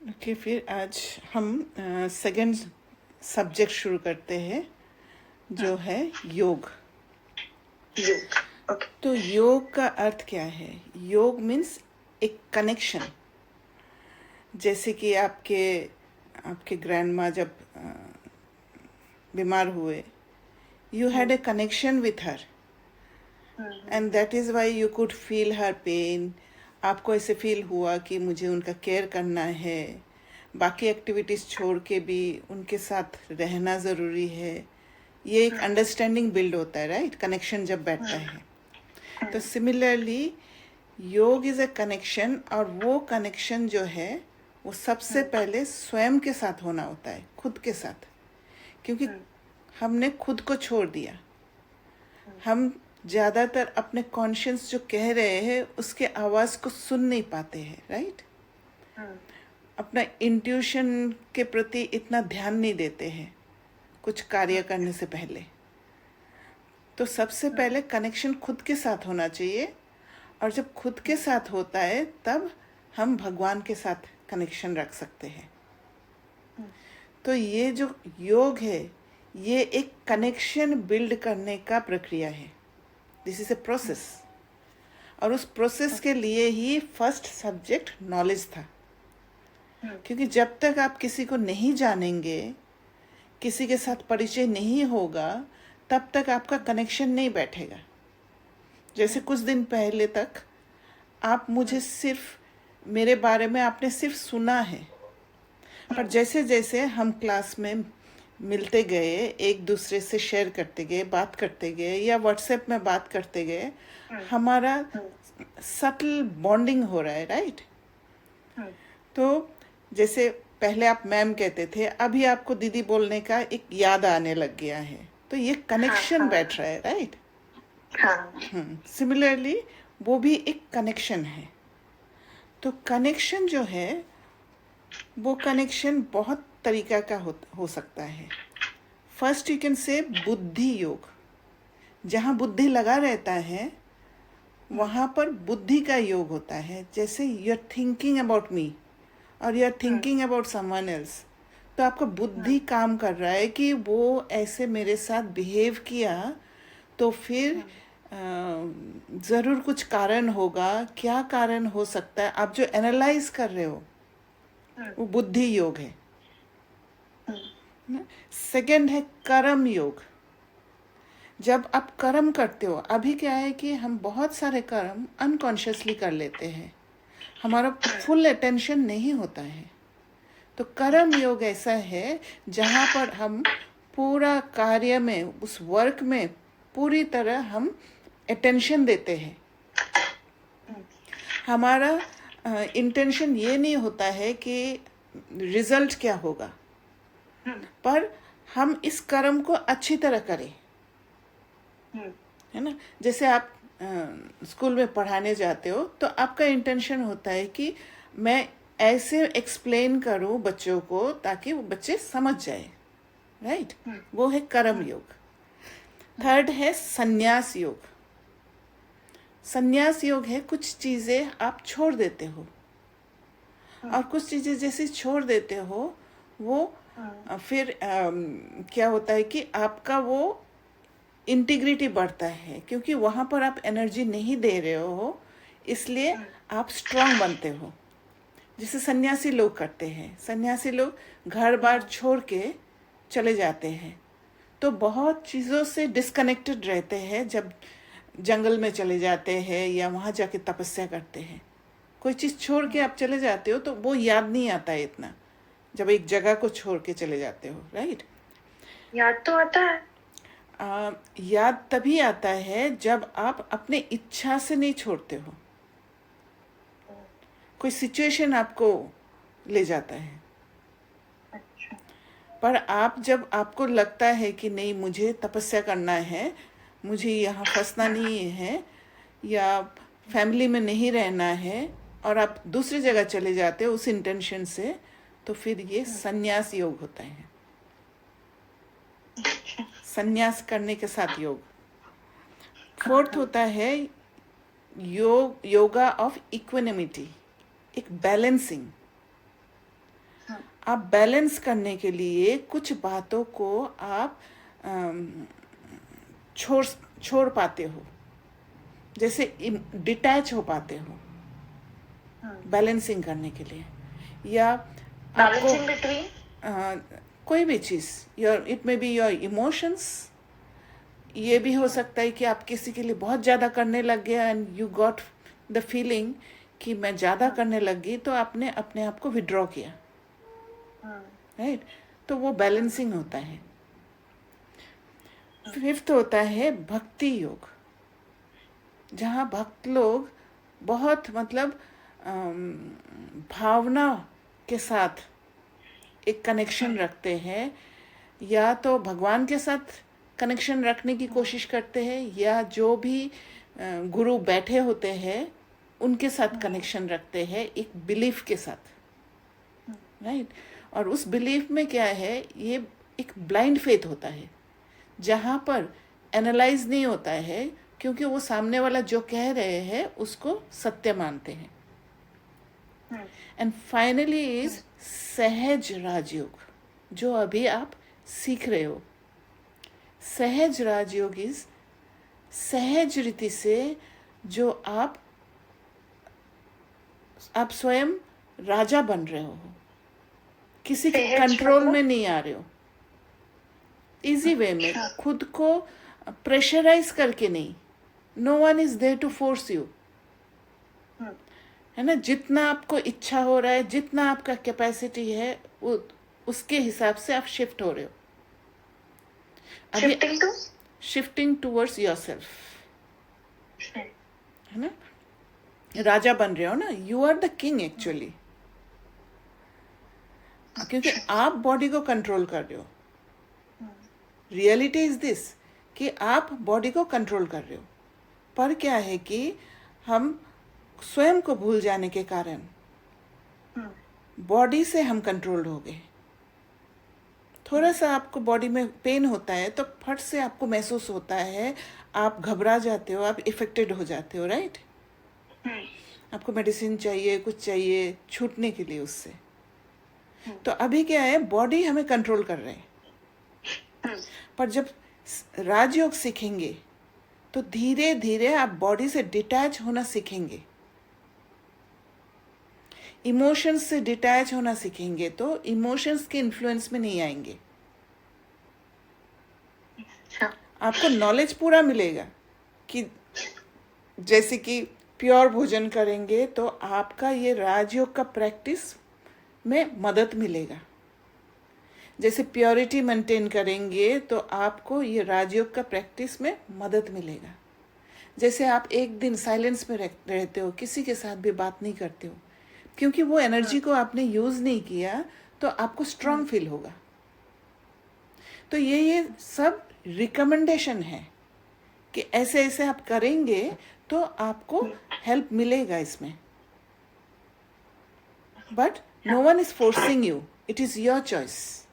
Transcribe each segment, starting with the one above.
Okay, फिर आज हम सेकंड सब्जेक्ट शुरू करते हैं जो है योग। योग। ओके। तो योग का अर्थ क्या है? योग मीन्स एक कनेक्शन। जैसे कि आपके आपके ग्रैंडमा जब बीमार हुए, you had a connection with her and that is why you could feel her pain. आपको ऐसे फील हुआ कि मुझे उनका केयर करना है, बाकी एक्टिविटीज़ छोड़ के भी उनके साथ रहना ज़रूरी है। ये एक अंडरस्टैंडिंग बिल्ड होता है, राइट? कनेक्शन जब बैठता है तो सिमिलरली योग इज़ ए कनेक्शन, और वो कनेक्शन जो है वो सबसे पहले स्वयं के साथ होना होता है, खुद के साथ। क्योंकि हमने खुद को छोड़ दिया। हम ज़्यादातर अपने कॉन्शियस जो कह रहे हैं उसके आवाज़ को सुन नहीं पाते हैं, राइट? अपना इंट्यूशन के प्रति इतना ध्यान नहीं देते हैं कुछ कार्य करने से पहले। तो सबसे पहले कनेक्शन खुद के साथ होना चाहिए, और जब खुद के साथ होता है तब हम भगवान के साथ कनेक्शन रख सकते हैं। तो ये जो योग है ये एक कनेक्शन बिल्ड करने का प्रक्रिया है। दिस इज ए प्रोसेस, और उस प्रोसेस के लिए ही फर्स्ट सब्जेक्ट नॉलेज था। क्योंकि जब तक आप किसी को नहीं जानेंगे, किसी के साथ परिचय नहीं होगा, तब तक आपका कनेक्शन नहीं बैठेगा। जैसे कुछ दिन पहले तक आप मुझे सिर्फ मेरे बारे में आपने सिर्फ सुना है, पर जैसे जैसे हम क्लास में मिलते गए, एक दूसरे से शेयर करते गए, बात करते गए, या व्हाट्सएप में बात करते गए, हमारा सटल बॉन्डिंग हो रहा है, राइट? तो जैसे पहले आप मैम कहते थे, अभी आपको दीदी बोलने का एक याद आने लग गया है, तो ये कनेक्शन बैठ रहा है, राइट? सिमिलरली वो भी एक कनेक्शन है। तो कनेक्शन जो है वो कनेक्शन बहुत तरीका का हो सकता है। फर्स्ट यू कैन से बुद्धि योग। जहाँ बुद्धि लगा रहता है वहाँ पर बुद्धि का योग होता है। जैसे you are thinking about me और you are thinking about someone else, तो आपका बुद्धि काम कर रहा है कि वो ऐसे मेरे साथ बिहेव किया तो फिर ज़रूर कुछ कारण होगा। क्या कारण हो सकता है, आप जो एनालाइज कर रहे हो वो बुद्धि योग है। सेकंड है कर्म योग। जब आप कर्म करते हो, अभी क्या है कि हम बहुत सारे कर्म अनकॉन्शियसली कर लेते हैं, हमारा फुल अटेंशन नहीं होता है। तो कर्म योग ऐसा है जहाँ पर हम पूरा कार्य में, उस वर्क में पूरी तरह हम अटेंशन देते हैं। हमारा इंटेंशन ये नहीं होता है कि रिजल्ट क्या होगा, पर हम इस कर्म को अच्छी तरह करें, है ना? जैसे आप स्कूल में पढ़ाने जाते हो तो आपका इंटेंशन होता है कि मैं ऐसे एक्सप्लेन करूं बच्चों को ताकि वो बच्चे समझ जाए, राइट? वो है कर्म योग। थर्ड है संन्यास योग। संन्यास योग है कुछ चीज़ें आप छोड़ देते हो, और कुछ चीज़ें जैसे छोड़ देते हो वो फिर क्या होता है कि आपका वो इंटीग्रिटी बढ़ता है, क्योंकि वहाँ पर आप एनर्जी नहीं दे रहे हो, इसलिए आप स्ट्रांग बनते हो। जिसे सन्यासी लोग करते हैं। सन्यासी लोग घर बार छोड़ के चले जाते हैं, तो बहुत चीज़ों से डिस्कनेक्टेड रहते हैं। जब जंगल में चले जाते हैं या वहाँ जाके तपस्या करते हैं, कोई चीज़ छोड़ के आप चले जाते हो तो वो याद नहीं आता है इतना, जब एक जगह को छोड़ के चले जाते हो, राइट? याद तो आता है। याद तभी आता है जब आप अपने इच्छा से नहीं छोड़ते हो। कोई सिचुएशन आपको ले जाता है। अच्छा। पर आप जब आपको लगता है कि नहीं, मुझे तपस्या करना है, मुझे यहाँ फंसना नहीं है, या फैमिली में नहीं रहना है, और आप दूसरी जगह चले जाते हो उस इंटेंशन से, तो फिर ये संन्यास योग होता है। संन्यास करने के साथ योग। फोर्थ होता है योगा ऑफ इक्विनिमिटी, एक बैलेंसिंग। आप बैलेंस करने के लिए कुछ बातों को आप अम, छोड़ छोड़ पाते हो, जैसे डिटैच हो पाते हो बैलेंसिंग करने के लिए, या आपको बैलेंसिंग बिटवीन कोई भी चीज़, your it may be your emotions, ये भी हो सकता है कि आप किसी के लिए बहुत ज़्यादा करने लग गए and you got the feeling कि मैं ज़्यादा करने लग गई, तो आपने अपने आप को विड्रॉ किया, राइट? तो वो बैलेंसिंग होता है। फिफ्थ होता है भक्ति योग, जहाँ भक्त लोग बहुत मतलब भावना के साथ एक कनेक्शन रखते हैं, या तो भगवान के साथ कनेक्शन रखने की कोशिश करते हैं, या जो भी गुरु बैठे होते हैं उनके साथ कनेक्शन रखते हैं एक बिलीफ के साथ, राइट? और उस बिलीफ में क्या है, ये एक ब्लाइंड फेथ होता है, जहाँ पर एनालाइज नहीं होता है, क्योंकि वो सामने वाला जो कह रहे हैं उसको सत्य मानते हैं। एंड फाइनली इज सहज राजयोग, जो अभी आप सीख रहे हो। सहज राजयोग इज सहज रीति से जो आप स्वयं राजा बन रहे हो, किसी के सहज कंट्रोल मतलब? में नहीं आ रहे हो, इजी वे में, खुद को प्रेशराइज करके नहीं। No one is there to force you, है ना? जितना आपको इच्छा हो रहा है, जितना आपका कैपेसिटी है, उसके हिसाब से आप शिफ्ट हो रहे हो। अभी शिफ्टिंग टूवर्ड्स योरसेल्फ, है ना? राजा बन रहे हो ना, you are the king actually, क्योंकि आप बॉडी को कंट्रोल कर रहे हो। रियलिटी इज दिस कि आप बॉडी को कंट्रोल कर रहे हो, पर क्या है कि हम स्वयं को भूल जाने के कारण बॉडी से हम कंट्रोल्ड हो गए। थोड़ा सा आपको बॉडी में पेन होता है तो फट से आपको महसूस होता है, आप घबरा जाते हो, आप इफेक्टेड हो जाते हो, राइट? आपको मेडिसिन चाहिए, कुछ चाहिए छूटने के लिए उससे। तो अभी क्या है, बॉडी हमें कंट्रोल कर रहे हैं, पर जब राजयोग सीखेंगे तो धीरे धीरे आप बॉडी से डिटैच होना सीखेंगे, इमोशंस से डिटैच होना सीखेंगे, तो इमोशंस के इन्फ्लुएंस में नहीं आएंगे। आपको नॉलेज पूरा मिलेगा कि जैसे कि प्योर भोजन करेंगे तो आपका ये राजयोग का प्रैक्टिस में मदद मिलेगा। जैसे प्योरिटी मेंटेन करेंगे तो आपको ये राजयोग का प्रैक्टिस में मदद मिलेगा। जैसे आप एक दिन साइलेंस में रहते हो, किसी के साथ भी बात नहीं करते हो, क्योंकि वो एनर्जी को आपने यूज़ नहीं किया, तो आपको स्ट्रांग फील होगा। तो ये सब रिकमेंडेशन है कि ऐसे ऐसे आप करेंगे तो आपको हेल्प मिलेगा इसमें, but no one is forcing you, it is your choice,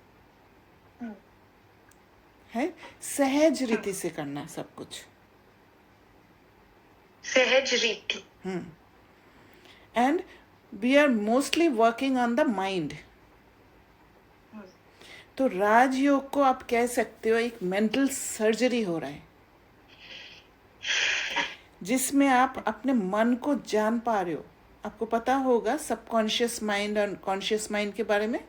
है? सहज रीति से करना सब कुछ, सहज रीति। And we are mostly working on the mind. तो राजयोग को आप कह सकते हो एक मेंटल सर्जरी हो रहा है, जिसमें आप अपने मन को जान पा रहे हो। आपको पता होगा सबकॉन्शियस माइंड और कॉन्शियस माइंड के बारे में।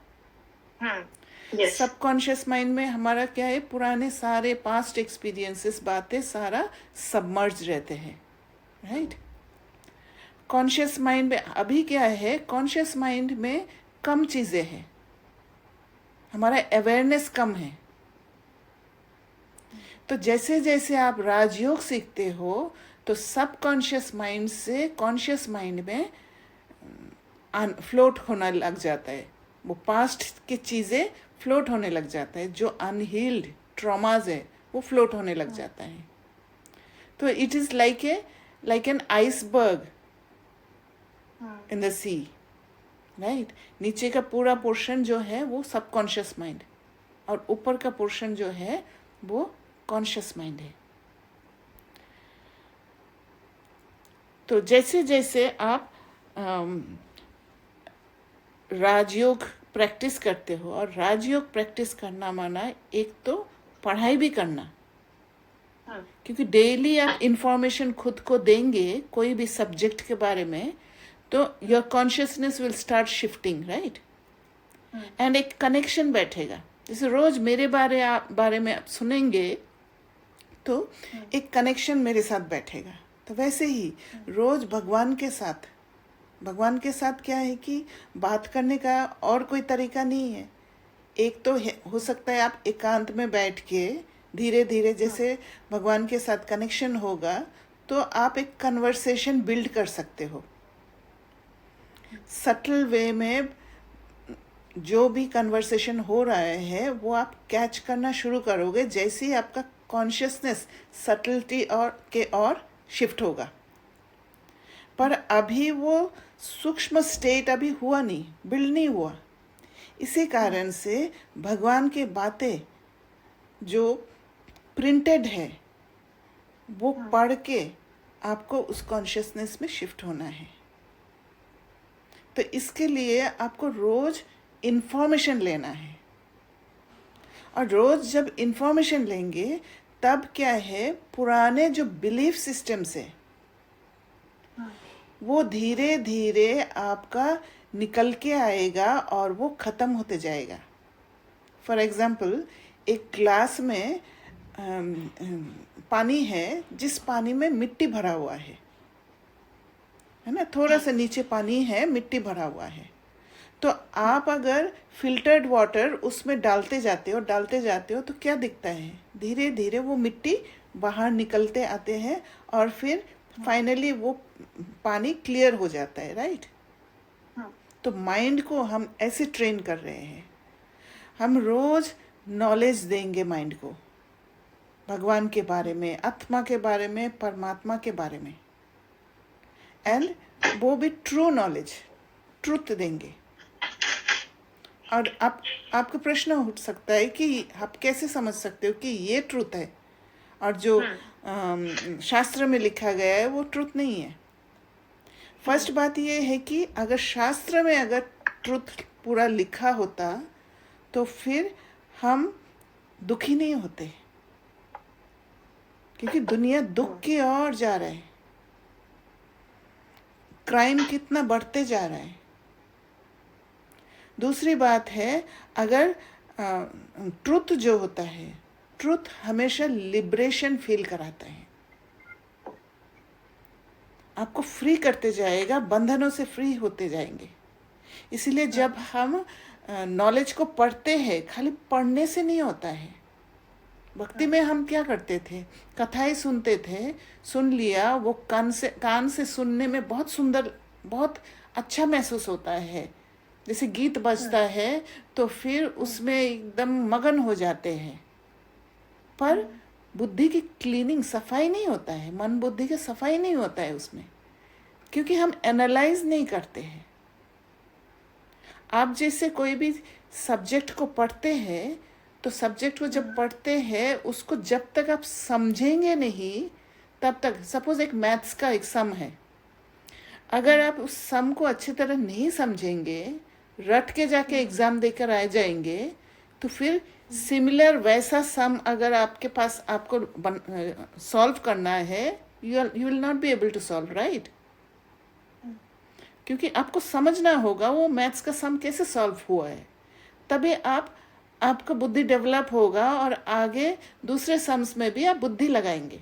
सबकॉन्शियस माइंड में हमारा क्या है, पुराने सारे पास्ट एक्सपीरियंसेस, बातें सारा सबमर्ज रहते हैं, राइट? कॉन्शियस माइंड में अभी क्या है, कॉन्शियस माइंड में कम चीज़ें हैं, हमारा अवेयरनेस कम है। तो जैसे जैसे आप राजयोग सीखते हो तो सबकॉन्शियस माइंड से कॉन्शियस माइंड में फ्लोट होने लग जाता है, वो पास्ट की चीज़ें फ्लोट होने लग जाता है, जो अनहील्ड ट्रॉमाज है वो फ्लोट होने लग जाता है। तो it is like an iceberg in the sea, right? नीचे का पूरा पोर्शन जो है वो सबकॉन्शियस माइंड, और ऊपर का पोर्शन जो है वो कॉन्शियस माइंड है। तो जैसे जैसे आप राजयोग प्रैक्टिस करते हो, और राजयोग प्रैक्टिस करना माना एक तो पढ़ाई भी करना, क्योंकि डेली आप इंफॉर्मेशन खुद को देंगे कोई भी सब्जेक्ट के बारे में, तो your consciousness will start shifting, right. And एक कनेक्शन बैठेगा, जैसे रोज मेरे बारे में आप सुनेंगे तो एक कनेक्शन मेरे साथ बैठेगा। तो वैसे ही रोज भगवान के साथ क्या है कि बात करने का और कोई तरीका नहीं है। एक तो हो सकता है आप एकांत में बैठ के धीरे धीरे जैसे भगवान के साथ कनेक्शन होगा तो आप एक कन्वर्सेशन बिल्ड कर सकते हो। सटल वे में जो भी कन्वर्सेशन हो रहा है वो आप कैच करना शुरू करोगे जैसे ही आपका कॉन्शियसनेस सटलिटी और शिफ्ट होगा। पर अभी वो सूक्ष्म स्टेट अभी हुआ नहीं, बिल्ड नहीं हुआ। इसी कारण से भगवान की बातें जो प्रिंटेड है वो पढ़ के आपको उस कॉन्शियसनेस में शिफ्ट होना है। तो इसके लिए आपको रोज इंफॉर्मेशन लेना है, और रोज जब इंफॉर्मेशन लेंगे तब क्या है, पुराने जो बिलीफ सिस्टम्स है वो धीरे धीरे आपका निकल के आएगा और वो ख़त्म होते जाएगा। फॉर एग्ज़ाम्पल, एक ग्लास में पानी है जिस पानी में मिट्टी भरा हुआ है ना, थोड़ा सा नीचे पानी है, मिट्टी भरा हुआ है। तो आप अगर फिल्टर्ड वाटर उसमें डालते जाते हो तो क्या दिखता है, धीरे धीरे वो मिट्टी बाहर निकलते आते हैं और फिर फाइनली वो पानी क्लियर हो जाता है, राइट। तो माइंड को हम ऐसे ट्रेन कर रहे हैं, हम रोज नॉलेज देंगे माइंड को भगवान के बारे में, आत्मा के बारे में, परमात्मा के बारे में, एंड वो भी ट्रू नॉलेज, ट्रुथ देंगे। और आपका प्रश्न उठ सकता है कि आप कैसे समझ सकते हो कि ये ट्रुथ है और जो शास्त्र में लिखा गया है वो ट्रुथ नहीं है। फर्स्ट बात ये है कि अगर शास्त्र में अगर ट्रुथ पूरा लिखा होता तो फिर हम दुखी नहीं होते, क्योंकि दुनिया दुख की ओर जा रहा है, क्राइम कितना बढ़ते जा रहा है। दूसरी बात है, अगर ट्रुथ जो होता है, ट्रुथ हमेशा लिबरेशन फील कराता है, आपको फ्री करते जाएगा, बंधनों से फ्री होते जाएंगे। इसीलिए जब हम नॉलेज को पढ़ते हैं, खाली पढ़ने से नहीं होता है। भक्ति में हम क्या करते थे, कथाएं सुनते थे, सुन लिया, वो कान से सुनने में बहुत सुंदर, बहुत अच्छा महसूस होता है। जैसे गीत बजता है तो फिर उसमें एकदम मगन हो जाते हैं, पर बुद्धि की क्लीनिंग, सफाई नहीं होता है, मन बुद्धि की सफाई नहीं होता है उसमें, क्योंकि हम एनालाइज नहीं करते हैं। आप जैसे कोई भी सब्जेक्ट को पढ़ते हैं तो सब्जेक्ट को जब पढ़ते हैं उसको जब तक आप समझेंगे नहीं तब तक, सपोज एक मैथ्स का एक सम है, अगर आप उस सम को अच्छी तरह नहीं समझेंगे, रट के जाके एग्जाम देकर आ जाएंगे, तो फिर सिमिलर वैसा सम अगर आपके पास आपको सॉल्व करना है, you will not be able to solve, right. क्योंकि आपको समझना होगा वो मैथ्स का सम कैसे सॉल्व हुआ है, तभी आपका बुद्धि डेवलप होगा और आगे दूसरे सम्स में भी आप बुद्धि लगाएंगे।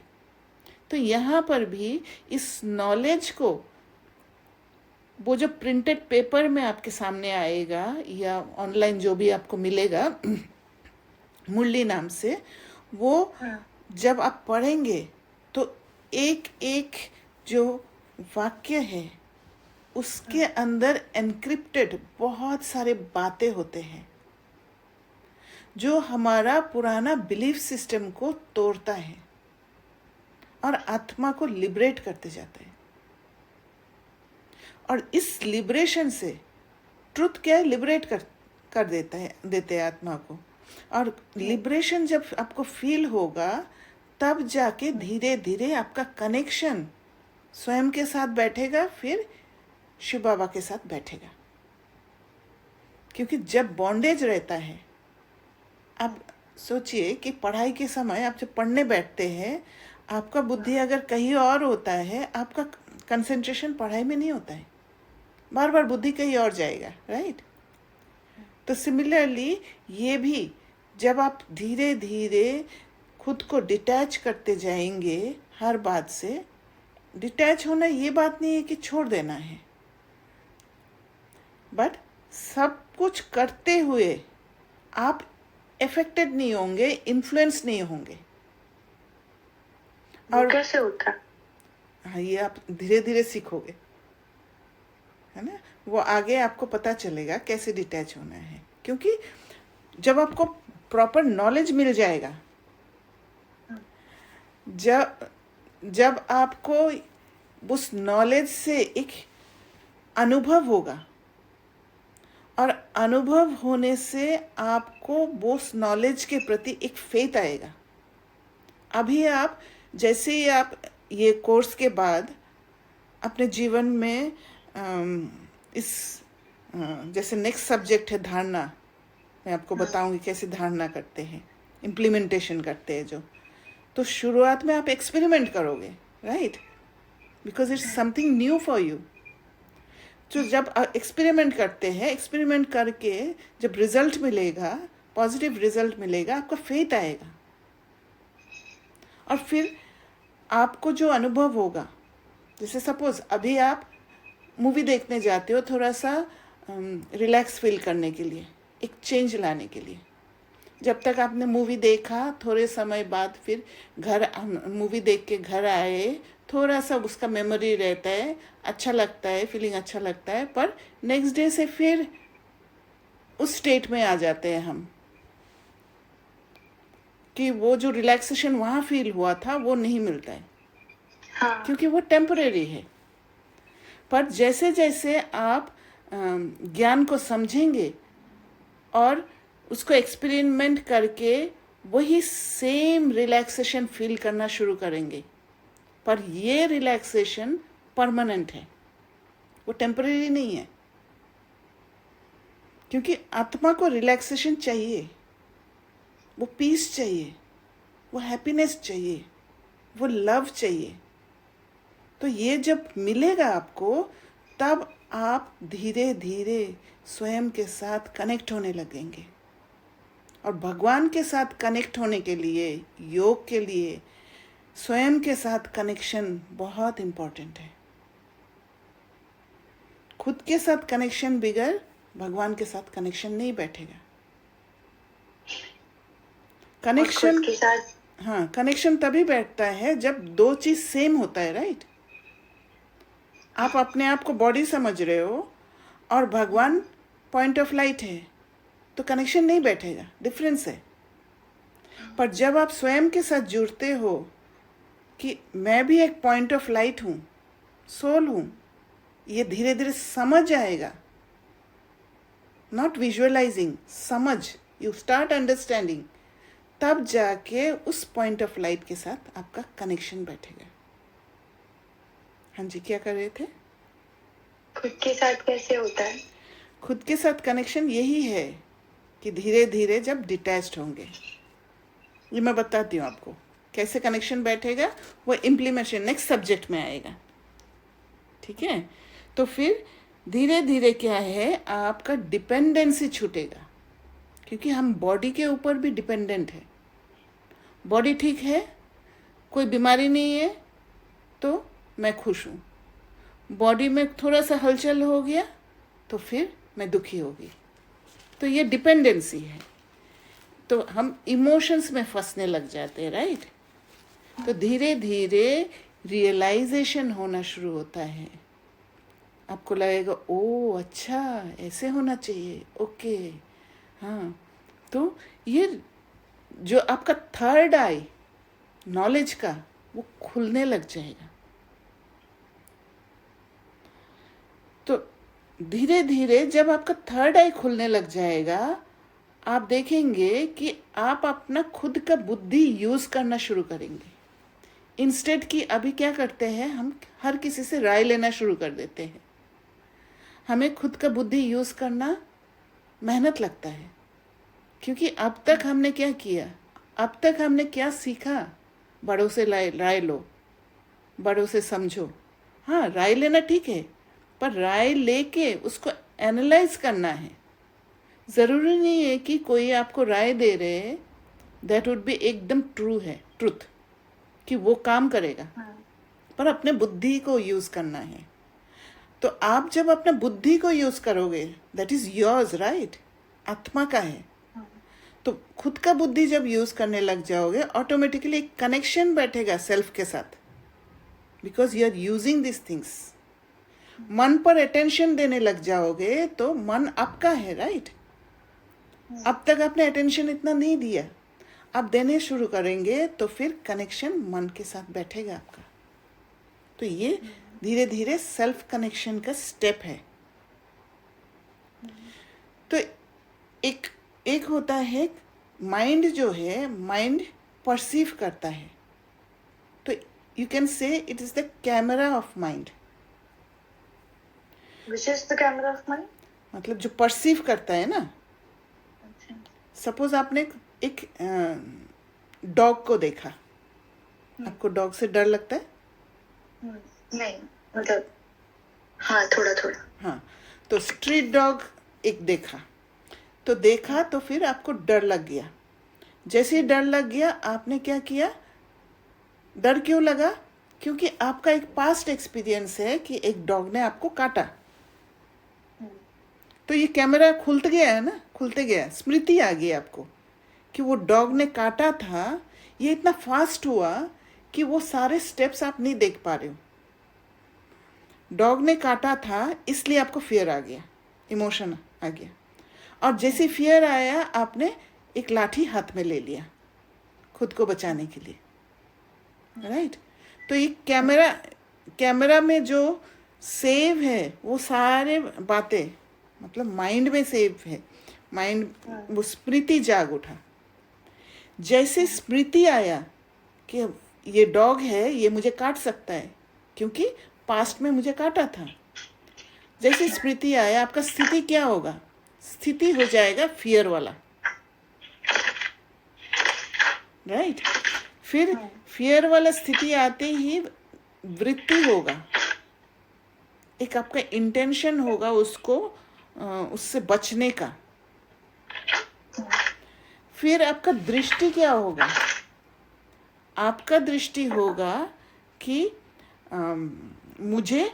तो यहाँ पर भी इस नॉलेज को, वो जो प्रिंटेड पेपर में आपके सामने आएगा या ऑनलाइन जो भी आपको मिलेगा मुरली नाम से, वो जब आप पढ़ेंगे तो एक एक जो वाक्य है उसके अंदर एनक्रिप्टेड बहुत सारे बातें होते हैं जो हमारा पुराना बिलीफ सिस्टम को तोड़ता है और आत्मा को लिबरेट करते जाता है। और इस लिबरेशन से ट्रुथ क्या है, लिबरेट कर देते हैं आत्मा को। और लिबरेशन जब आपको फील होगा तब जाके धीरे धीरे आपका कनेक्शन स्वयं के साथ बैठेगा, फिर शिव बाबा के साथ बैठेगा। क्योंकि जब बॉन्डेज रहता है, आप सोचिए कि पढ़ाई के समय आप जब पढ़ने बैठते हैं, आपका बुद्धि अगर कहीं और होता है, आपका कंसंट्रेशन पढ़ाई में नहीं होता है, बार बार बुद्धि कहीं और जाएगा, राइट। तो सिमिलरली ये भी, जब आप धीरे धीरे खुद को डिटैच करते जाएंगे हर बात से, डिटैच होना ये बात नहीं है कि छोड़ देना है, बट सब कुछ करते हुए आप अफेक्टेड नहीं होंगे, इन्फ्लुएंस नहीं होंगे। और कैसे होता? हाँ, ये आप धीरे धीरे सीखोगे, है ना। वो आगे आपको पता चलेगा कैसे डिटैच होना है, क्योंकि जब आपको प्रॉपर नॉलेज मिल जाएगा, जब आपको उस नॉलेज से एक अनुभव होगा, और अनुभव होने से आपको उस नॉलेज के प्रति एक फेथ आएगा। अभी आप जैसे ही आप ये कोर्स के बाद अपने जीवन में जैसे नेक्स्ट सब्जेक्ट है धारणा, मैं आपको बताऊंगी कैसे धारणा करते हैं, इम्प्लीमेंटेशन करते हैं जो। तो शुरुआत में आप एक्सपेरिमेंट करोगे, right, because it's something new for you. तो जब एक्सपेरिमेंट करते हैं, एक्सपेरिमेंट करके जब रिजल्ट मिलेगा, पॉजिटिव रिजल्ट मिलेगा, आपका फेथ आएगा, और फिर आपको जो अनुभव होगा, जैसे सपोज अभी आप मूवी देखने जाते हो थोड़ा सा रिलैक्स फील करने के लिए, एक चेंज लाने के लिए। जब तक आपने मूवी देखा, थोड़े समय बाद फिर मूवी देख के घर आए, थोड़ा सा उसका मेमोरी रहता है, अच्छा लगता है, फीलिंग अच्छा लगता है, पर नेक्स्ट डे से फिर उस स्टेट में आ जाते हैं हम कि वो जो रिलैक्सेशन वहाँ फील हुआ था वो नहीं मिलता है। हाँ। क्योंकि वो टेम्परेरी है। पर जैसे जैसे आप ज्ञान को समझेंगे और उसको एक्सपेरिमेंट करके वही सेम रिलैक्सेशन फील करना शुरू करेंगे, पर ये रिलैक्सेशन परमानेंट है, वो टेम्परेरी नहीं है। क्योंकि आत्मा को रिलैक्सेशन चाहिए, वो पीस चाहिए, वो हैप्पीनेस चाहिए, वो लव चाहिए। तो ये जब मिलेगा आपको, तब आप धीरे धीरे स्वयं के साथ कनेक्ट होने लगेंगे। और भगवान के साथ कनेक्ट होने के लिए, योग के लिए, स्वयं के साथ कनेक्शन बहुत इम्पोर्टेंट है। खुद के साथ कनेक्शन बगैर भगवान के साथ कनेक्शन नहीं बैठेगा। कनेक्शन के साथ, हाँ, कनेक्शन तभी बैठता है जब दो चीज सेम होता है, राइट। आप अपने आप को बॉडी समझ रहे हो और भगवान पॉइंट ऑफ लाइट है, तो कनेक्शन नहीं बैठेगा, डिफरेंस है। पर जब आप स्वयं के साथ जुड़ते हो कि मैं भी एक पॉइंट ऑफ लाइट हूँ, सोल हूँ, ये धीरे धीरे समझ आएगा। नॉट विजुअलाइजिंग, समझ, यू स्टार्ट अंडरस्टैंडिंग, तब जाके उस पॉइंट ऑफ लाइट के साथ आपका कनेक्शन बैठेगा। हाँ जी, क्या कर रहे थे? खुद के साथ कैसे होता है? खुद के साथ कनेक्शन यही है कि धीरे धीरे जब डिटैच्ड होंगे, ये मैं बताती हूँ आपको कैसे कनेक्शन बैठेगा, वो इम्प्लीमेंटेशन नेक्स्ट सब्जेक्ट में आएगा, ठीक है। तो फिर धीरे धीरे क्या है, आपका डिपेंडेंसी छूटेगा, क्योंकि हम बॉडी के ऊपर भी डिपेंडेंट है। बॉडी ठीक है, कोई बीमारी नहीं है, तो मैं खुश हूँ। बॉडी में थोड़ा सा हलचल हो गया तो फिर मैं दुखी होगी। तो ये डिपेंडेंसी है, तो हम इमोशंस में फंसने लग जाते हैं, राइट। तो धीरे धीरे रियलाइजेशन होना शुरू होता है। आपको लगेगा ओ अच्छा ऐसे होना चाहिए, ओके, हाँ। तो ये जो आपका थर्ड आई नॉलेज का, वो खुलने लग जाएगा। तो धीरे धीरे जब आपका थर्ड आई खुलने लग जाएगा, आप देखेंगे कि आप अपना खुद का बुद्धि यूज करना शुरू करेंगे। इंस्टेड कि अभी क्या करते हैं, हम हर किसी से राय लेना शुरू कर देते हैं। हमें खुद का बुद्धि यूज करना मेहनत लगता है, क्योंकि अब तक हमने क्या किया, अब तक हमने क्या सीखा? बड़ों से राय लो, बड़ों से समझो। हाँ, राय लेना ठीक है, पर राय लेके उसको एनालाइज करना है। ज़रूरी नहीं है कि कोई आपको राय दे रहे है दैट वुड बी एकदम ट्रूथ कि वो काम करेगा, पर अपने बुद्धि को यूज़ करना है। तो आप जब अपने बुद्धि को यूज़ करोगे, दैट इज़ योर्स, राइट, आत्मा का है। तो खुद का बुद्धि जब यूज़ करने लग जाओगे, ऑटोमेटिकली एक कनेक्शन बैठेगा सेल्फ के साथ, because you are using this things. मन पर अटेंशन देने लग जाओगे तो मन आपका है, राइट। अब तक आपने अटेंशन इतना नहीं दिया, आप देने शुरू करेंगे तो फिर कनेक्शन मन के साथ बैठेगा आपका। तो ये धीरे धीरे सेल्फ कनेक्शन का स्टेप है। तो एक होता है माइंड, जो है माइंड परसीव करता है, तो you can say it is the camera off mind. Which is the camera of mind? मतलब जो परसीव करता है ना। अच्छा। सपोज आपने एक डॉग को देखा, आपको डॉग से डर लगता है? नहीं, मतलब हाँ, थोड़ा थोड़ा। हाँ, तो स्ट्रीट डॉग एक देखा, तो फिर आपको डर लग गया। जैसे ही डर लग गया, आपने क्या किया? डर क्यों लगा? क्योंकि आपका एक पास्ट एक्सपीरियंस है कि एक डॉग ने आपको काटा। तो ये कैमरा खुलते गया है ना, खुलते गया, स्मृति आ गई आपको कि वो डॉग ने काटा था। ये इतना फास्ट हुआ कि वो सारे स्टेप्स आप नहीं देख पा रहे हो। डॉग ने काटा था इसलिए आपको फियर आ गया, इमोशन आ गया, और जैसे फियर आया आपने एक लाठी हाथ में ले लिया खुद को बचाने के लिए, राइट। तो ये कैमरा में जो सेव है वो सारे बातें, मतलब माइंड में सेव है। माइंड, वो स्मृति जाग उठा। जैसे स्मृति आया कि ये डॉग है, ये मुझे काट सकता है क्योंकि पास्ट में मुझे काटा था, जैसे स्मृति आया, आपका स्थिति क्या होगा? स्थिति हो जाएगा फियर वाला, राइट। फिर फियर वाला स्थिति आते ही वृत्ति होगा, एक आपका इंटेंशन होगा उसको उससे बचने का। फिर आपका दृष्टि क्या होगा? आपका दृष्टि होगा कि मुझे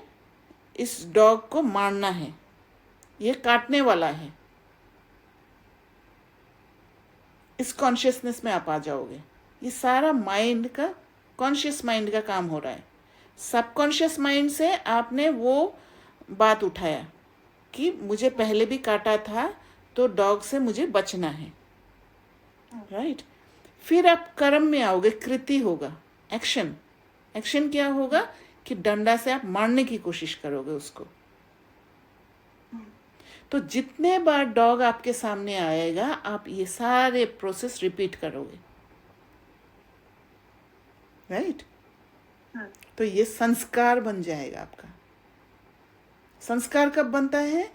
इस डॉग को मारना है, ये काटने वाला है। इस कॉन्शियसनेस में आप आ जाओगे। ये सारा माइंड का, कॉन्शियस माइंड का काम हो रहा है। सबकॉन्शियस माइंड से आपने वो बात उठाया कि मुझे पहले भी काटा था, तो डॉग से मुझे बचना है, राइट। फिर आप कर्म में आओगे, कृति होगा, एक्शन। एक्शन क्या होगा कि डंडा से आप मारने की कोशिश करोगे उसको। तो जितने बार डॉग आपके सामने आएगा, आप ये सारे प्रोसेस रिपीट करोगे, राइट। तो ये संस्कार बन जाएगा आपका। संस्कार कब बनता है?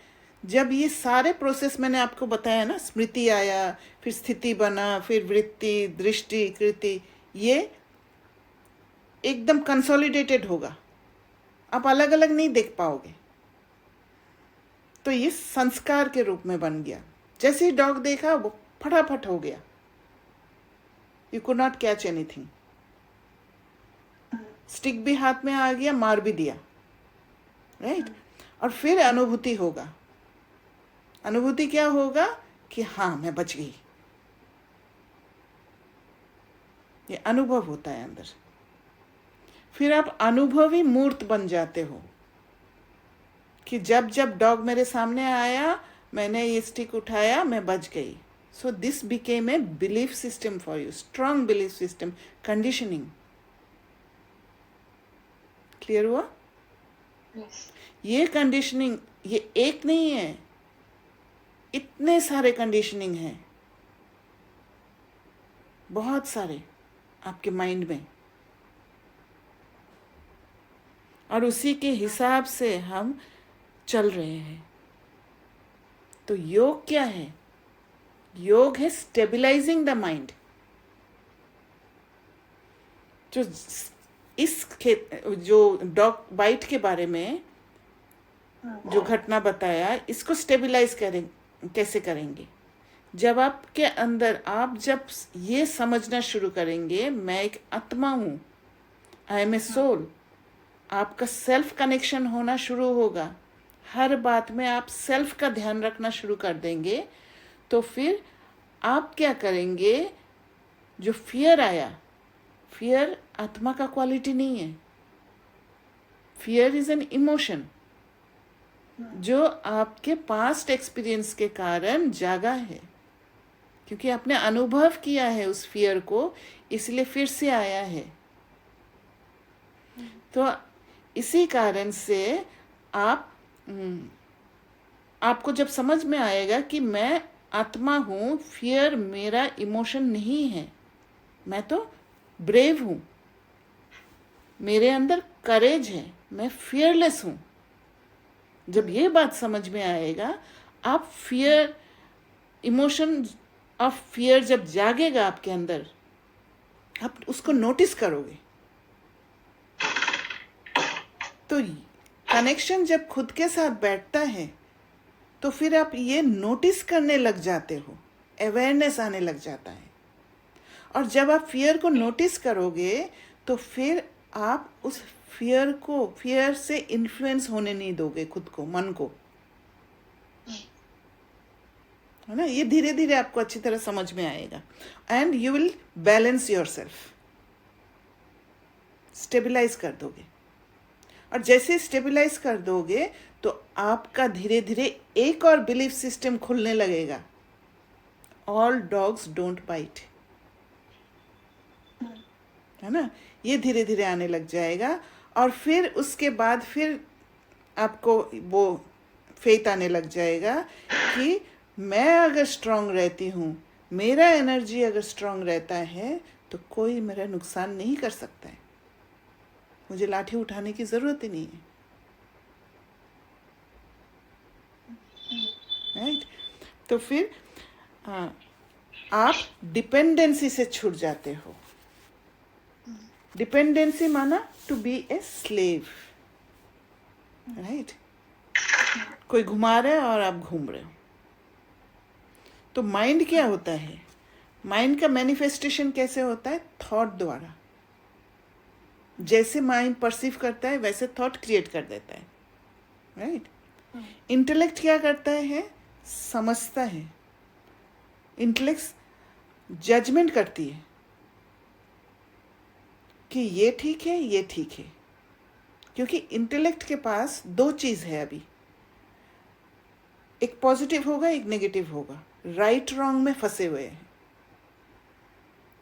जब ये सारे प्रोसेस मैंने आपको बताया ना, स्मृति आया, फिर स्थिति बना, फिर वृत्ति, दृष्टि, कृति, ये एकदम कंसोलिडेटेड होगा, आप अलग अलग नहीं देख पाओगे। तो ये संस्कार के रूप में बन गया। जैसे ही डॉग देखा, वो फटाफट हो गया, you could not catch anything. Stick भी हाथ में आ गया, मार भी दिया, राइट। और फिर अनुभूति होगा। अनुभूति क्या होगा कि हाँ, मैं बच गई। ये अनुभव होता है अंदर। फिर आप अनुभवी मूर्त बन जाते हो कि जब जब डॉग मेरे सामने आया, मैंने ये स्टिक उठाया, मैं बच गई। So this became a belief system for you, strong belief system, conditioning. Clear हुआ? Yes. ये कंडीशनिंग, ये एक नहीं है, इतने सारे कंडीशनिंग हैं, बहुत सारे आपके माइंड में, और उसी के हिसाब से हम चल रहे हैं। तो योग क्या है? योग है स्टेबलाइजिंग द माइंड। जो जो डॉग बाइट के बारे में जो घटना बताया, इसको स्टेबलाइज कैसे करेंगे? जब आपके अंदर आप जब ये समझना शुरू करेंगे, मैं एक आत्मा हूँ, आई एम ए सोल, आपका सेल्फ कनेक्शन होना शुरू होगा। हर बात में आप सेल्फ का ध्यान रखना शुरू कर देंगे, तो फिर आप क्या करेंगे? जो फियर आया, फियर आत्मा का क्वालिटी नहीं है। फियर इज एन इमोशन जो आपके पास्ट एक्सपीरियंस के कारण जागा है, क्योंकि आपने अनुभव किया है उस फियर को, इसलिए फिर से आया है। तो इसी कारण से आपको जब समझ में आएगा कि मैं आत्मा हूँ, फियर मेरा इमोशन नहीं है, मैं तो ब्रेव हूँ, मेरे अंदर करेज है, मैं फियरलेस हूँ। जब ये बात समझ में आएगा, आप फियर, इमोशन ऑफ फियर जब जागेगा आपके अंदर, आप उसको नोटिस करोगे। तो कनेक्शन जब खुद के साथ बैठता है, तो फिर आप ये नोटिस करने लग जाते हो, अवेयरनेस आने लग जाता है। और जब आप फियर को नोटिस करोगे, तो फिर आप उस फियर से इन्फ्लुएंस होने नहीं दोगे खुद को, मन को, है ना? ये धीरे धीरे आपको अच्छी तरह समझ में आएगा, and you will balance yourself, stabilise कर दोगे। और जैसे स्टेबलाइज कर दोगे, तो आपका धीरे धीरे एक और बिलीफ सिस्टम खुलने लगेगा, ऑल डॉग्स डोंट बाइट, है ना? ये धीरे धीरे आने लग जाएगा। और फिर उसके बाद फिर आपको वो फेथ आने लग जाएगा कि मैं अगर स्ट्रांग रहती हूँ, मेरा एनर्जी अगर स्ट्रांग रहता है, तो कोई मेरा नुकसान नहीं कर सकता है, मुझे लाठी उठाने की ज़रूरत ही नहीं है। राइट? तो फिर आप डिपेंडेंसी से छूट जाते हो। डिपेंडेंसी माना to be a slave, right? कोई घुमा रहा है और आप घूम रहे हो। तो माइंड क्या होता है? माइंड का मैनिफेस्टेशन कैसे होता है? थॉट द्वारा। जैसे माइंड परसीव करता है, वैसे थॉट क्रिएट कर देता है, राइट? इंटेलेक्ट क्या करता है? समझता है। इंटेलेक्ट जजमेंट करती है कि ये ठीक है, ये ठीक है, क्योंकि इंटेलेक्ट के पास दो चीज़ है अभी, एक पॉजिटिव होगा, एक नेगेटिव होगा, राइट रॉन्ग में फंसे हुए हैं।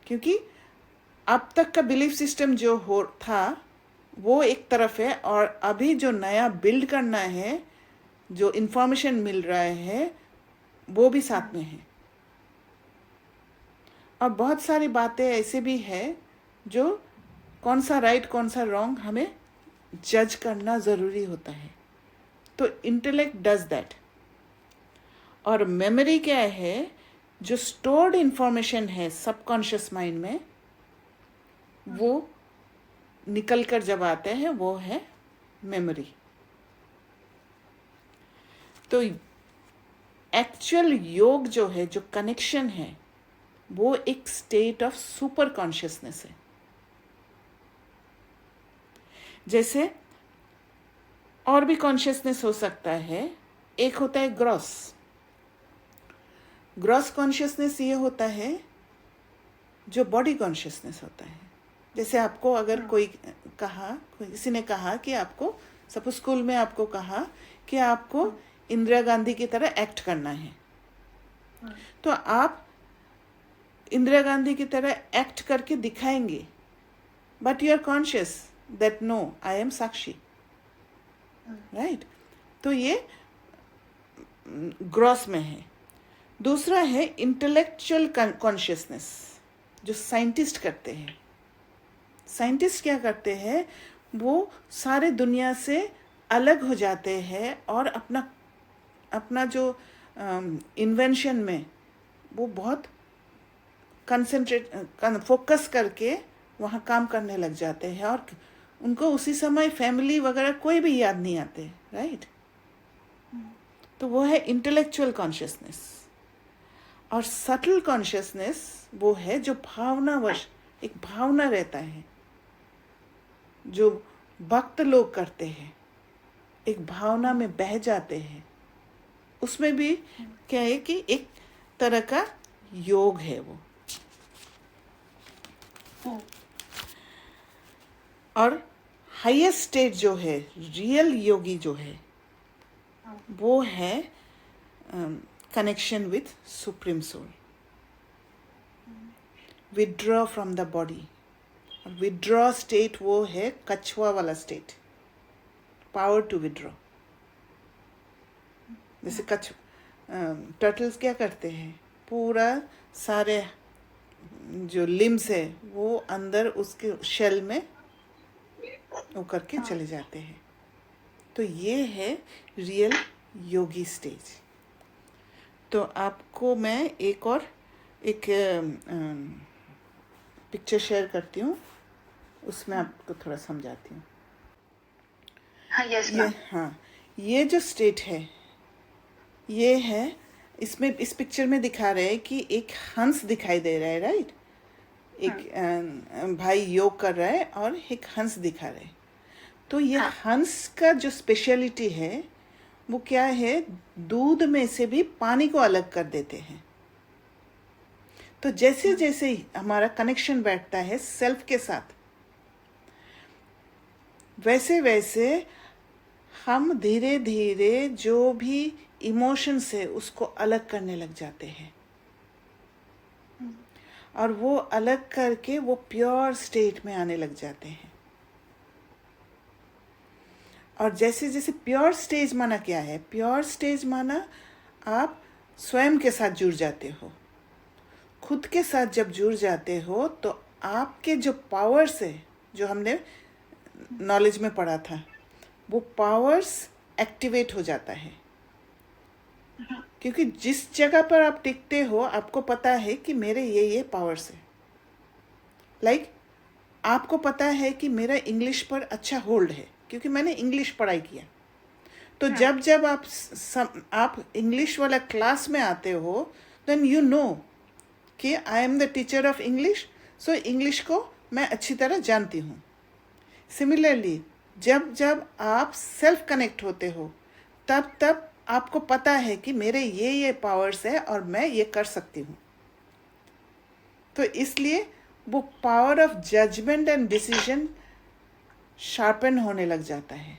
क्योंकि अब तक का बिलीफ सिस्टम जो था वो एक तरफ है, और अभी जो नया बिल्ड करना है, जो इंफॉर्मेशन मिल रहा है, वो भी साथ में है। और बहुत सारी बातें ऐसे भी है जो कौन सा राइट कौन सा रॉन्ग हमें जज करना ज़रूरी होता है। तो इंटेलेक्ट डज दैट। और मेमोरी क्या है? जो स्टोर्ड इंफॉर्मेशन है सबकॉन्शियस माइंड में, वो निकल कर जब आते हैं, वो है मेमोरी। तो एक्चुअल योग जो है, जो कनेक्शन है, वो एक स्टेट ऑफ सुपर कॉन्शियसनेस है। जैसे और भी कॉन्शियसनेस हो सकता है। एक होता है ग्रॉस कॉन्शियसनेस, ये होता है जो बॉडी कॉन्शियसनेस होता है। जैसे आपको अगर किसी ने कहा कि आपको, सपोज स्कूल में आपको कहा कि आपको इंदिरा गांधी की तरह एक्ट करना है, तो आप इंदिरा गांधी की तरह एक्ट करके दिखाएंगे, but you are conscious that no, I am साक्षी, राइट? तो ये ग्रॉस में है। दूसरा है इंटेलेक्चुअल कॉन्शियसनेस, जो साइंटिस्ट करते हैं। साइंटिस्ट क्या करते हैं? वो सारे दुनिया से अलग हो जाते हैं और अपना जो इन्वेंशन में वो बहुत फोकस करके वहाँ काम करने लग जाते हैं और उनको उसी समय फैमिली वगैरह कोई भी याद नहीं आते, राइट? तो वो है इंटेलेक्चुअल कॉन्शियसनेस। और सटल कॉन्शियसनेस वो है जो भावनावश, एक भावना रहता है जो भक्त लोग करते हैं, एक भावना में बह जाते हैं। उसमें भी क्या है कि एक तरह का योग है वो। और हाईएस्ट स्टेट जो है, रियल योगी जो है, वो है connection with supreme soul, withdraw from the body. और विथड्रॉ स्टेट वो है कछुआ वाला स्टेट, पावर टू विथड्रॉ। जैसे टर्टल्स क्या करते हैं, पूरा सारे जो लिम्स है वो अंदर उसके शेल में वो करके चले जाते हैं। तो ये है रियल योगी स्टेज। तो आपको मैं एक पिक्चर शेयर करती हूँ, उसमें आपको थोड़ा समझाती हूँ। हाँ, यस मैम। हाँ, ये जो स्टेट है ये है, इसमें इस पिक्चर में दिखा रहे हैं कि एक हंस दिखाई दे रहा है, राइट? एक भाई योग कर रहा है और एक हंस दिखा रहे हैं। तो ये हंस का जो स्पेशलिटी है वो क्या है, दूध में से भी पानी को अलग कर देते हैं। तो जैसे जैसे हमारा कनेक्शन बैठता है सेल्फ के साथ, वैसे वैसे हम धीरे धीरे जो भी इमोशंस है उसको अलग करने लग जाते हैं। और वो अलग करके वो प्योर स्टेट में आने लग जाते हैं। और जैसे जैसे प्योर स्टेज माना क्या है, प्योर स्टेज माना आप स्वयं के साथ जुड़ जाते हो। खुद के साथ जब जुड़ जाते हो तो आपके जो पावर्स है, जो हमने नॉलेज में पढ़ा था, वो पावर्स एक्टिवेट हो जाता है। क्योंकि जिस जगह पर आप टिकते हो आपको पता है कि मेरे ये पावर्स है। लाइक आपको पता है कि मेरा इंग्लिश पर अच्छा होल्ड है क्योंकि मैंने इंग्लिश पढ़ाई किया। तो जब जब आप इंग्लिश वाला क्लास में आते हो, देन यू नो कि I am the teacher of English, so English को मैं अच्छी तरह जानती हूँ। सिमिलरली जब जब आप सेल्फ कनेक्ट होते हो तब तब आपको पता है कि मेरे ये पावर्स है और मैं ये कर सकती हूँ। तो इसलिए वो power of judgment and decision sharpen होने लग जाता है।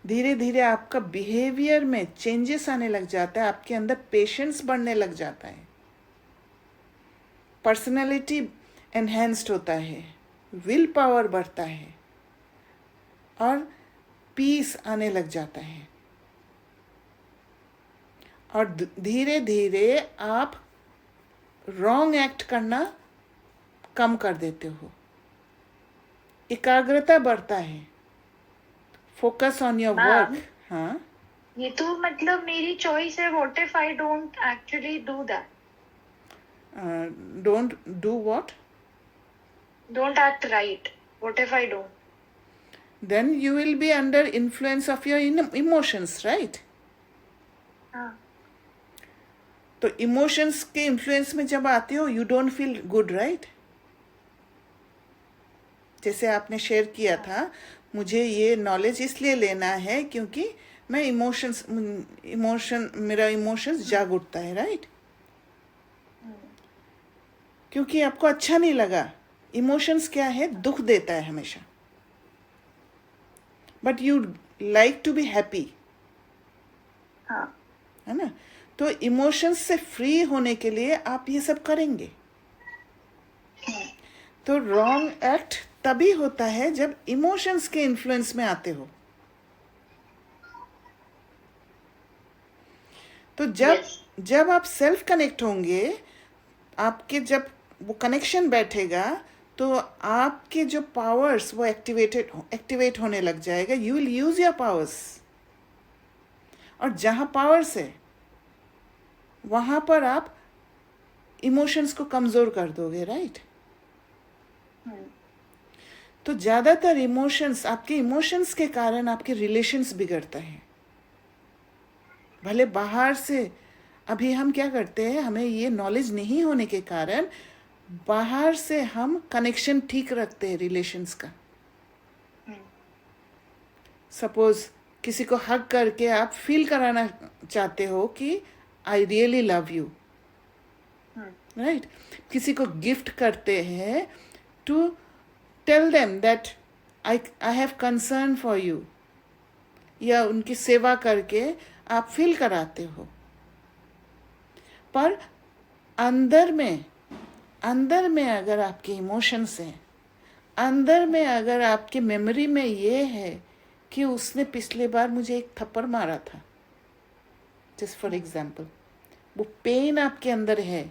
धीरे धीरे आपका बिहेवियर में चेंजेस आने लग जाता है, आपके अंदर पेशेंस बढ़ने लग जाता है, पर्सनैलिटी एनहेंस्ड होता है, विल पावर बढ़ता है और पीस आने लग जाता है। और धीरे धीरे आप रॉन्ग एक्ट करना कम कर देते हो, एकाग्रता बढ़ता है, फोकस ऑन योर वर्क। हाँ, ये तो मतलब मेरी चॉइस है। What if I don't actually do that? Don't do what? Don't act right. What if I don't? Then you will be under influence of your emotions, right? हाँ। तो emotions के influence में जब आते हो you don't feel good, right? जैसे आपने share किया था, मुझे ये नॉलेज इसलिए लेना है क्योंकि मैं मेरा इमोशंस जाग उठता है, राइट? क्योंकि आपको अच्छा नहीं लगा। इमोशंस क्या है, दुख देता है हमेशा, but you like to be happy, है ना? तो इमोशंस से फ्री होने के लिए आप ये सब करेंगे। तो रॉन्ग एक्ट तभी होता है जब इमोशंस के इन्फ्लुएंस में आते हो। तो जब आप सेल्फ कनेक्ट होंगे, आपके जब वो कनेक्शन बैठेगा तो आपके जो पावर्स वो एक्टिवेट होने लग जाएगा। You will use your powers और जहाँ पावर्स है वहाँ पर आप इमोशंस को कमज़ोर कर दोगे, राइट? तो ज़्यादातर इमोशंस, आपके इमोशंस के कारण आपके रिलेशंस बिगड़ते हैं। भले बाहर से, अभी हम क्या करते हैं, हमें ये नॉलेज नहीं होने के कारण बाहर से हम कनेक्शन ठीक रखते हैं रिलेशंस का। सपोज किसी को हग करके आप फील कराना चाहते हो कि I really love you, right? किसी को गिफ्ट करते हैं to tell them that I have concern for you, या उनकी सेवा करके आप फील कराते हो। पर अंदर में अगर आपके इमोशंस हैं, अंदर में अगर आपकी मेमोरी में ये है कि उसने पिछले बार मुझे एक थप्पड़ मारा था, जस्ट फॉर एग्जाम्पल, वो पेन आपके अंदर है,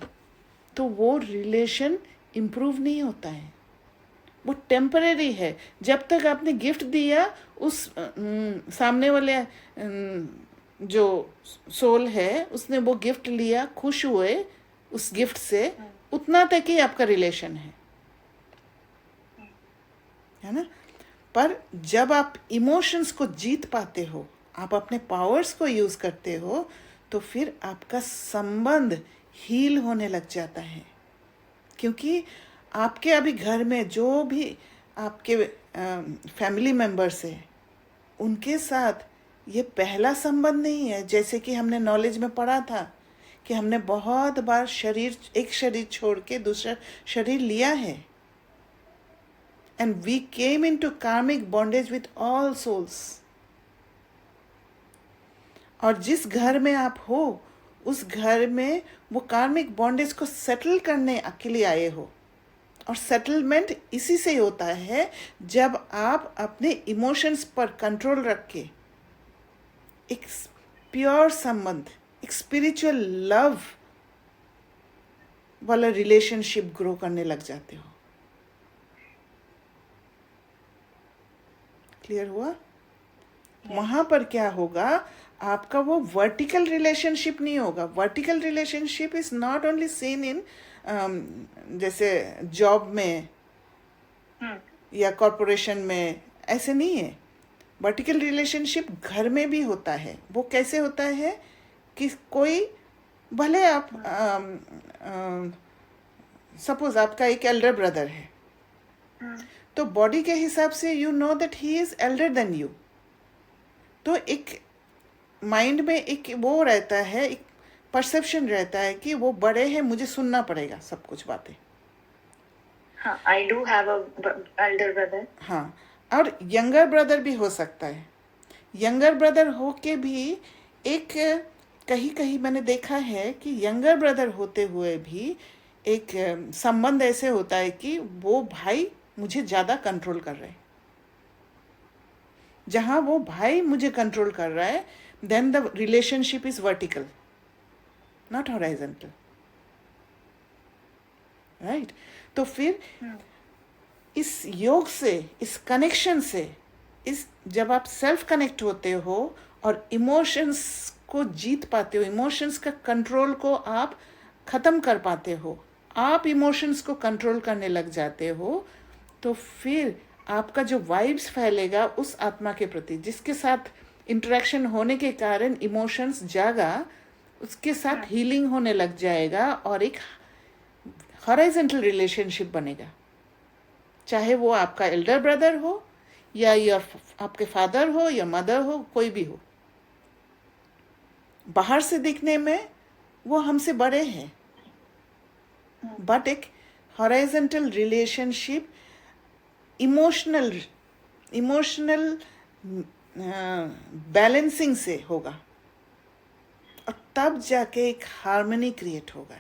तो वो रिलेशन इम्प्रूव नहीं होता है, वो टेम्परेरी है। जब तक आपने गिफ्ट दिया, उस सामने वाले जो सोल है उसने वो गिफ्ट लिया, खुश हुए उस गिफ्ट से, उतना तक ही आपका रिलेशन है ना? पर जब आप इमोशंस को जीत पाते हो, आप अपने पावर्स को यूज करते हो, तो फिर आपका संबंध हील होने लग जाता है। क्योंकि आपके अभी घर में जो भी आपके फैमिली मेंबर्स है, उनके साथ ये पहला संबंध नहीं है। जैसे कि हमने नॉलेज में पढ़ा था कि हमने बहुत बार एक शरीर छोड़ के दूसरा शरीर लिया है, and we came into karmic bondage with all souls. और जिस घर में आप हो, उस घर में वो कार्मिक बॉन्डेज को सेटल करने के लिए आए हो। और सेटलमेंट इसी से होता है जब आप अपने इमोशंस पर कंट्रोल रख के एक प्योर संबंध, एक स्पिरिचुअल लव वाला रिलेशनशिप ग्रो करने लग जाते हो। क्लियर हुआ? वहां पर क्या होगा, आपका वो वर्टिकल रिलेशनशिप नहीं होगा। Vertical relationship is not only seen in जैसे जॉब में या कॉरपोरेशन में, ऐसे नहीं है। वर्टिकल रिलेशनशिप घर में भी होता है। वो कैसे होता है कि कोई, भले आप सपोज आपका एक एल्डर ब्रदर है, तो बॉडी के हिसाब से you know that he is elder than you, तो एक माइंड में एक वो रहता है, एक परसेप्शन रहता है कि वो बड़े हैं, मुझे सुनना पड़ेगा सब कुछ बातें। हाँ, I do have a elder brother. हाँ, और यंगर ब्रदर भी हो सकता है। यंगर ब्रदर हो के भी एक, कहीं कहीं मैंने देखा है कि यंगर ब्रदर होते हुए भी एक संबंध ऐसे होता है कि वो भाई मुझे ज़्यादा कंट्रोल कर रहे हैं। जहाँ वो भाई मुझे कंट्रोल कर रहा है, then the relationship is vertical, not horizontal, right? तो फिर इस योग से, इस कनेक्शन से, इस जब आप सेल्फ कनेक्ट होते हो और इमोशंस को जीत पाते हो, इमोशंस का कंट्रोल को आप ख़त्म कर पाते हो, आप इमोशंस को कंट्रोल करने लग जाते हो, तो फिर आपका जो वाइब्स फैलेगा उस आत्मा के प्रति जिसके साथ इंटरेक्शन होने के कारण इमोशंस जागा, उसके साथ हीलिंग होने लग जाएगा और एक हॉराइजॉन्टल रिलेशनशिप बनेगा। चाहे वो आपका एल्डर ब्रदर हो या आपके फादर हो या मदर हो, कोई भी हो। बाहर से दिखने में वो हमसे बड़े हैं, बट एक हॉराइजॉन्टल रिलेशनशिप इमोशनल बैलेंसिंग से होगा, और तब जाके एक हार्मनी क्रिएट होगा,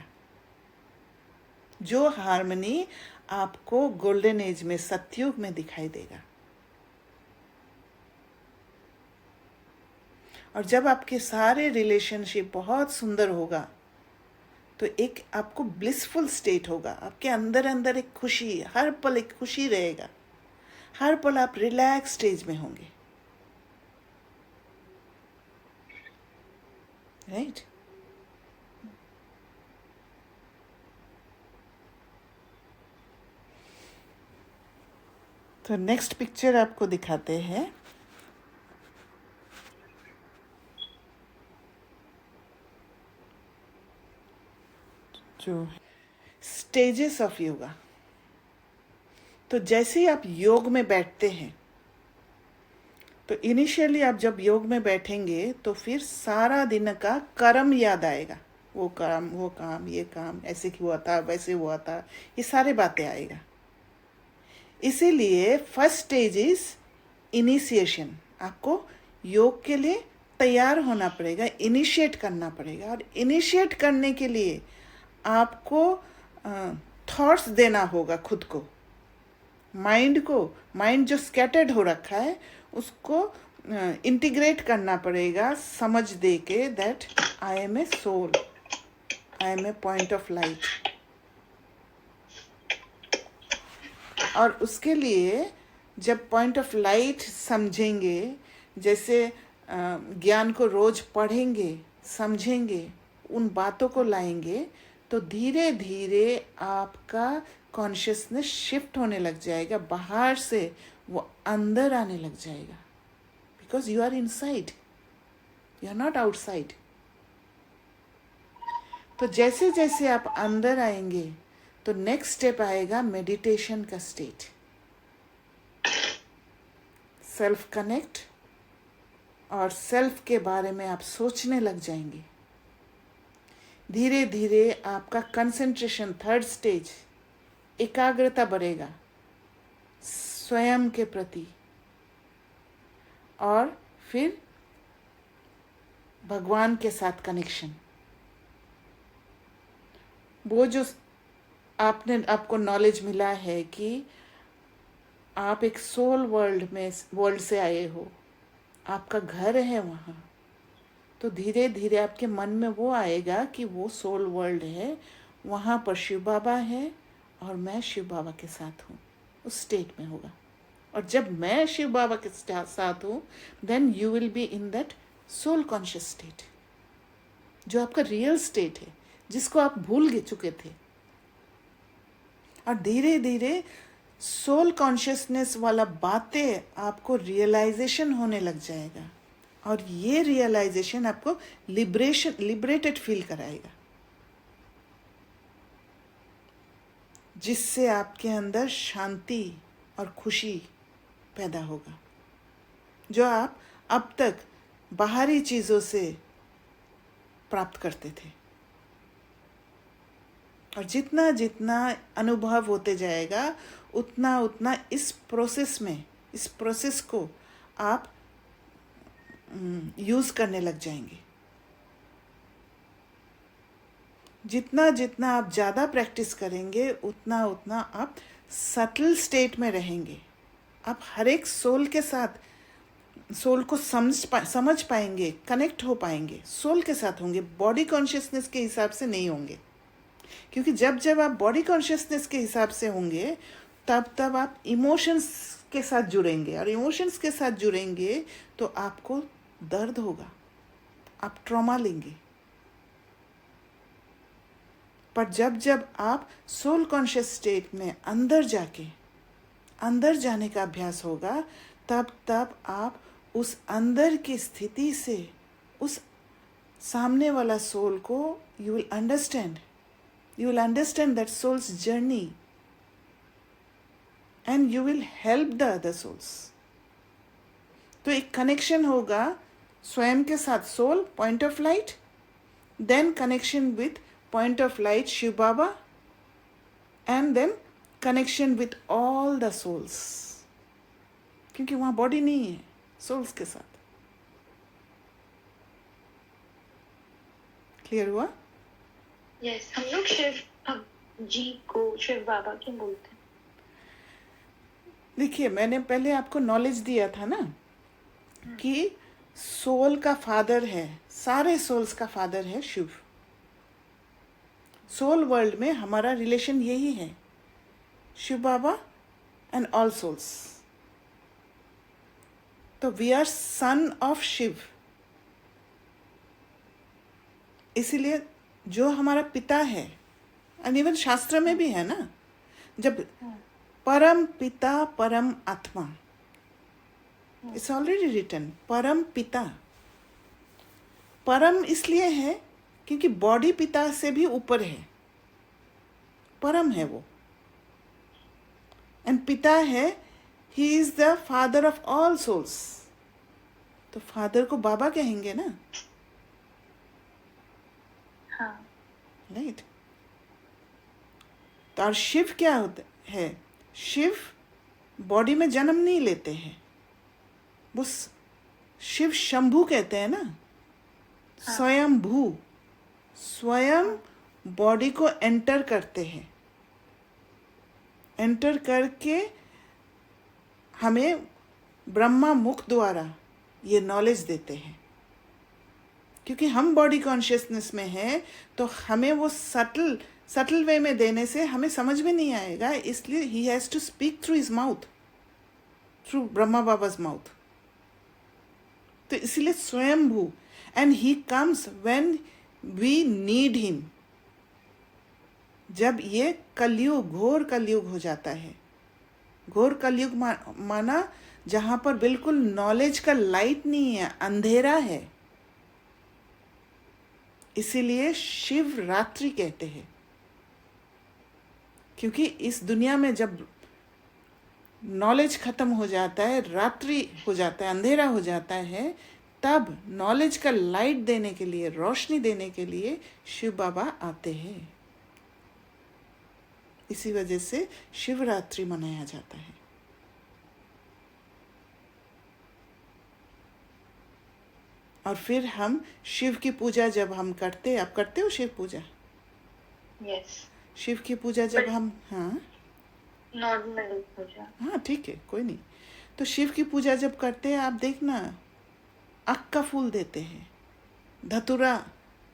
जो हार्मनी आपको गोल्डन एज में, सतयुग में दिखाई देगा। और जब आपके सारे रिलेशनशिप बहुत सुंदर होगा, तो एक आपको ब्लिसफुल स्टेट होगा, आपके अंदर अंदर एक खुशी, हर पल एक खुशी रहेगा, हर पल आप रिलैक्स स्टेज में होंगे। राइट? तो नेक्स्ट पिक्चर आपको दिखाते हैं. जो स्टेजेस ऑफ योगा. तो जैसे ही आप योग में बैठते हैं, तो इनिशियली आप जब योग में बैठेंगे तो फिर सारा दिन का कर्म याद आएगा. वो काम, वो काम, ये काम, ऐसे हुआ था, वैसे हुआ था, ये सारे बातें आएगा. इसीलिए फर्स्ट स्टेज इज इनिशिएशन. आपको योग के लिए तैयार होना पड़ेगा, इनिशिएट करना पड़ेगा. और इनिशिएट करने के लिए आपको थॉट्स देना होगा खुद को, माइंड को. माइंड जो स्कैटर्ड हो रखा है उसको इंटीग्रेट करना पड़ेगा, समझ दे के that I am a soul, I am a point of light. और उसके लिए जब पॉइंट ऑफ लाइट समझेंगे, जैसे ज्ञान को रोज पढ़ेंगे, समझेंगे, उन बातों को लाएंगे, तो धीरे धीरे आपका कॉन्शियसनेस शिफ्ट होने लग जाएगा. बाहर से वो अंदर आने लग जाएगा. Because you are inside, you are not outside. तो जैसे जैसे आप अंदर आएंगे तो नेक्स्ट स्टेप आएगा मेडिटेशन का स्टेट. सेल्फ कनेक्ट और सेल्फ के बारे में आप सोचने लग जाएंगे. धीरे धीरे आपका कंसंट्रेशन, थर्ड स्टेज, एकाग्रता बढ़ेगा स्वयं के प्रति. और फिर भगवान के साथ कनेक्शन. वो जो आपको नॉलेज मिला है कि आप एक सोल वर्ल्ड से आए हो, आपका घर है वहाँ, तो धीरे धीरे आपके मन में वो आएगा कि वो सोल वर्ल्ड है, वहाँ पर शिव बाबा है और मैं शिव बाबा के साथ हूँ. उस स्टेट में होगा. और जब मैं शिव बाबा के साथ हूँ, then you will be in that soul conscious state, जो आपका रियल स्टेट है, जिसको आप भूल चुके थे. और धीरे धीरे सोल कॉन्शियसनेस वाला बातें आपको रियलाइजेशन होने लग जाएगा. और ये रियलाइजेशन आपको लिबरेटेड फील कराएगा, जिससे आपके अंदर शांति और खुशी पैदा होगा, जो आप अब तक बाहरी चीज़ों से प्राप्त करते थे. और जितना जितना अनुभव होते जाएगा, उतना उतना इस प्रोसेस को आप यूज़ करने लग जाएंगे. जितना जितना आप ज़्यादा प्रैक्टिस करेंगे, उतना उतना आप सटल स्टेट में रहेंगे. आप हर एक सोल के साथ, सोल को समझ पाएंगे, कनेक्ट हो पाएंगे, सोल के साथ होंगे. बॉडी कॉन्शियसनेस के हिसाब से नहीं होंगे, क्योंकि जब जब आप बॉडी कॉन्शियसनेस के हिसाब से होंगे, तब आप इमोशंस के साथ जुड़ेंगे. और इमोशंस के साथ जुड़ेंगे तो आपको दर्द होगा, आप ट्रॉमा लेंगे. पर जब जब आप सोल कॉन्शियस स्टेट में अंदर जाने का अभ्यास होगा, तब आप उस अंदर की स्थिति से उस सामने वाला सोल को you will understand that soul's journey, and you will help the other souls. तो एक कनेक्शन होगा स्वयं के साथ, soul point of light, then connection with point of light Shiv Baba, and then connection with all the souls, क्योंकि वहाँ body नहीं है, सोल्स के साथ. क्लियर हुआ? यस, हम लोग शिव जी को शिव बाबा क्यों बोलते हैं? देखिए, मैंने पहले आपको नॉलेज दिया था ना कि सोल का फादर है, सारे सोल्स का फादर है शिव. सोल वर्ल्ड में हमारा रिलेशन यही है, Shiv Baba and all souls. तो we are son of Shiv. इसीलिए जो हमारा पिता है, और इवन शास्त्र में भी है ना, जब परम पिता परम आत्मा, इट्स ऑलरेडी रिटन, परम पिता। परम इसलिए है क्योंकि बॉडी पिता से भी ऊपर है, परम है वो। एंड पिता है, he is the father of all souls. तो फादर को बाबा कहेंगे ना, हाँ, राइट। तो और शिव क्या होता है? शिव बॉडी में जन्म नहीं लेते हैं, वो शिव शंभू कहते हैं ना, स्वयं भू, स्वयं बॉडी को एंटर करते हैं, एंटर करके हमें ब्रह्मा मुख द्वारा ये नॉलेज देते हैं। क्योंकि हम बॉडी कॉन्शियसनेस में हैं, तो हमें वो सटल वे में देने से हमें समझ में नहीं आएगा, इसलिए he has to speak through his mouth, through Brahma Baba's mouth. तो इसलिए स्वयंभू, and he comes when we need him. जब ये कलयुग, घोर कलयुग हो जाता है, घोर कलयुग माना जहां पर बिल्कुल नॉलेज का लाइट नहीं है, अंधेरा है, इसीलिए शिव रात्रि कहते हैं। क्योंकि इस दुनिया में जब नॉलेज खत्म हो जाता है, रात्रि हो जाता है, अंधेरा हो जाता है, तब नॉलेज का लाइट देने के लिए, रोशनी देने के लिए शिव बाबा आते हैं। इसी वजह से शिवरात्रि मनाया जाता है। और फिर हम शिव की पूजा जब हम करते, आप करते हो शिव पूजा? यस, शिव की पूजा जब हम, हाँ नॉर्मल पूजा। हाँ ठीक है, कोई नहीं। तो शिव की पूजा जब करते हैं, आप देखना, अक का फूल देते हैं, धतूरा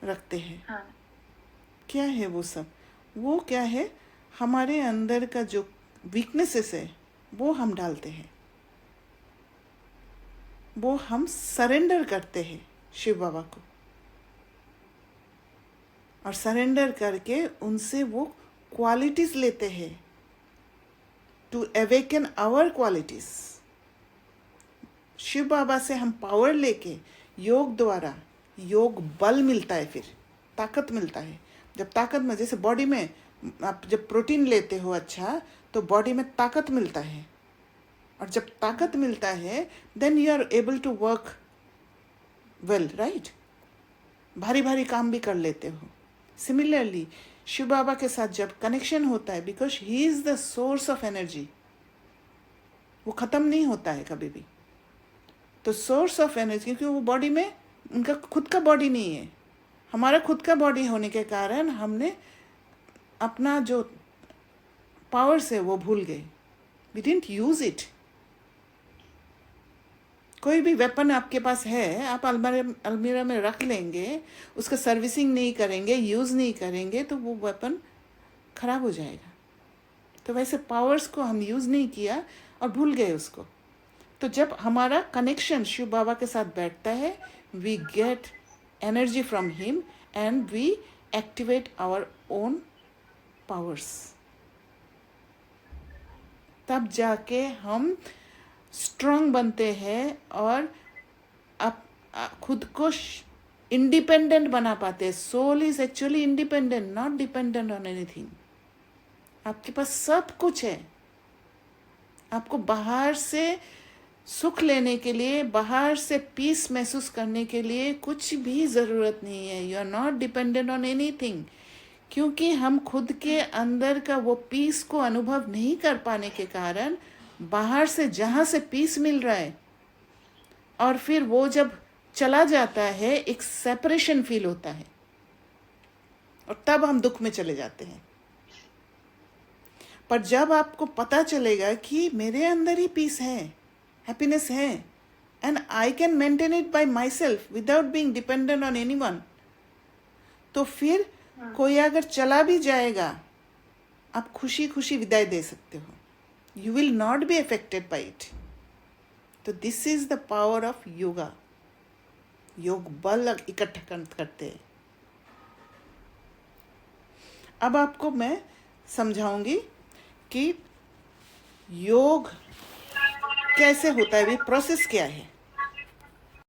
रखते हैं। हाँ, क्या है वो सब? वो क्या है, हमारे अंदर का जो वीकनेसेस है वो हम डालते हैं, वो हम सरेंडर करते हैं शिव बाबा को, और सरेंडर करके उनसे वो क्वालिटीज लेते हैं, to awaken our qualities. Shiv Baba से हम पावर लेके योग द्वारा, योग बल मिलता है, फिर ताकत मिलता है। जब ताकत में, जैसे बॉडी में आप जब प्रोटीन लेते हो, अच्छा, तो बॉडी में ताकत मिलता है, और जब ताकत मिलता है then you are able to work well, right. भारी भारी काम भी कर लेते हो। सिमिलरली शिव बाबा के साथ जब कनेक्शन होता है, because he is the source of energy, वो ख़त्म नहीं होता है कभी भी। तो सोर्स ऑफ एनर्जी, क्योंकि वो बॉडी में, उनका खुद का बॉडी नहीं है, हमारा खुद का बॉडी होने के कारण हमने अपना जो पावर्स है वो भूल गए, वी डिडंट यूज इट। कोई भी वेपन आपके पास है, आप अलमीरा में रख लेंगे, उसका सर्विसिंग नहीं करेंगे, यूज़ नहीं करेंगे, तो वो वेपन खराब हो जाएगा। तो वैसे पावर्स को हम यूज़ नहीं किया और भूल गए उसको। तो जब हमारा कनेक्शन शिव बाबा के साथ बैठता है, we get energy from him and we activate our own powers. तब जाके हम स्ट्रांग बनते हैं और खुद को इंडिपेंडेंट बना पाते हैं। Soul is actually independent, not dependent on anything. आपके पास सब कुछ है। आपको बाहर से सुख लेने के लिए, बाहर से पीस महसूस करने के लिए कुछ भी ज़रूरत नहीं है। You are not dependent on anything. क्योंकि हम खुद के अंदर का वो पीस को अनुभव नहीं कर पाने के कारण बाहर से जहाँ से पीस मिल रहा है, और फिर वो जब चला जाता है, एक सेपरेशन फील होता है, और तब हम दुख में चले जाते हैं। पर जब आपको पता चलेगा कि मेरे अंदर ही पीस है, हैप्पीनेस है, and I can maintain it by my self without being dependent on anyone, तो फिर कोई अगर चला भी जाएगा, आप खुशी खुशी विदाई दे सकते हो। You will not be affected by it. तो this is the power of yoga. योग बल इकट्ठा करते हैं। अब आपको मैं समझाऊंगी कि योग कैसे होता है, भी प्रोसेस क्या है।